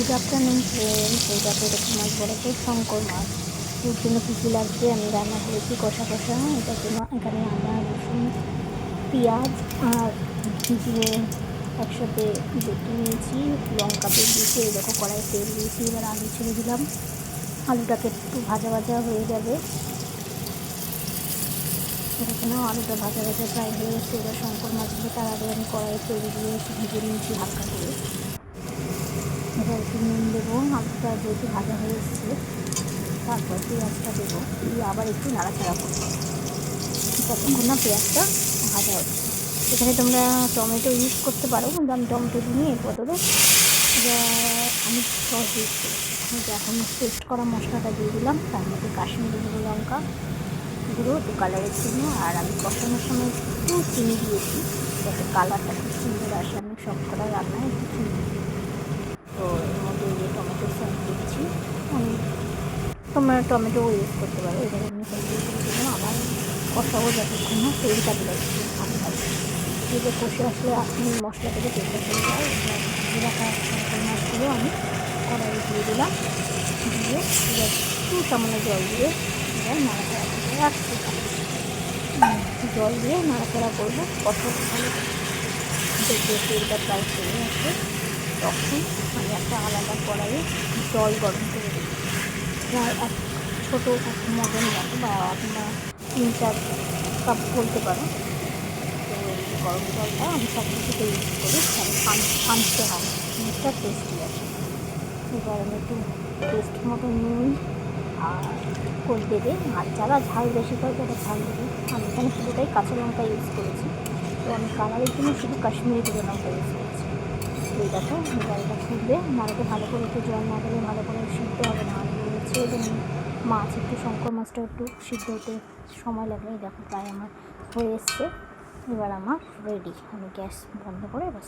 Good afternoon friends. এই দেখো এরকম মাছ বড় শঙ্কর মাছ। এর জন্য কী কী লাগবে আমি রান্না করেছি কষা কষা। এটার জন্য এখানে আদা রসুন পেঁয়াজ আর জিরে একসাথে বেটে নিয়েছি, লঙ্কা দিয়েছি। এই দেখো কড়াই তেল দিয়েছি, এবার আলু ছেড়ে দিলাম। আলুটাকে একটু ভাজা ভাজা হয়ে যাবে, এখানে আলুটা ভাজা ভাজা প্রায় হয়ে গেছে। এবার শঙ্কর মাছগুলো তার আগে আমি কড়াইয়ে তেল দিয়ে ভেজে নিয়েছি হালকা করে। এবার একটু নুন দেবো, আলুটা যেহেতু ভাজা হয়ে এসছে। তারপর পেঁয়াজটা দেবো, দিয়ে আবার একটু নাড়াচাড়া করবো যতক্ষণ না পেঁয়াজটা ভাজা হচ্ছে। এখানে তোমরা টমেটো ইউজ করতে পারো, কিন্তু আমি টমেটো দিই এর বদলে আমি সস ইউজ করেছি। এখন পেস্ট করা মশলাটা দিয়ে দিলাম, তার মধ্যে কাশ্মীরি লঙ্কা গুঁড়ো একটু কালারের জন্য। আর আমি কষানোর সময় একটু চিনি দিয়েছি যাতে কালারটা খুব সুন্দর আসে। আমি সব করা রান্নায় একটু চিনি দিই। তো এর মধ্যে যে টমেটো সস দিচ্ছি, আমি তোমরা টমেটো ইউজ করতে পারো। এবার এমনি করে দিয়ে দিলাম, আবার কষাবো যতক্ষণ না তেলটা বেরোচ্ছে ভালো ভালো। তেলে কষে আসলে আপনি মশলা থেকে তেলটা চলে যায়। এবার ভেজে রাখা শঙ্কর মাছগুলো আমি কড়াইয়ে দিয়ে দিলাম, দিয়ে এবার একটু সামান্য জল দিয়ে এবার নাড়াচাড়া করবো। জল দিয়ে নাড়াচাড়া করবো, কষাতে ভালো দেখবে তেলটা প্রায় চলে আসবে। তখন আমি একটা আলাদা কড়াইয়ে জল গরম করে দিই, প্রায় এক ছোটো মটন মতো, বা আপনার 3-4 কাপ বলতে পারো। তো এই গরম জলটা আমি সব কিছুতে ইউজ করি, কারণ ফানতে হয়, জিনিসটা টেস্টি আছে। এবার আমি একটু টেস্ট মতো নুন আর করে দেবে। আর যারা ঝাল বেশি করে তারা ঝাল দেবে। আমি এখানে পুরোটাই কাঁচা লঙ্কা ইউজ করেছি, তো আমি কালারের জন্য শুধু কাশ্মীরি গুঁড়ো লঙ্কা ইউজ করেছি। এই দেখো এবার এটা ফুটবে, নাড়াতে ভালো করে, একটু জল না দিলে ভালো করে সিদ্ধ হবে না। আলু রয়েছে এবং মাছ, একটু শঙ্কর মাছটা একটু সিদ্ধ হতে সময় লাগে। এই দেখো প্রায় আমার হয়ে এসছে, এবার আমার রেডি। আমি গ্যাস বন্ধ করে এবার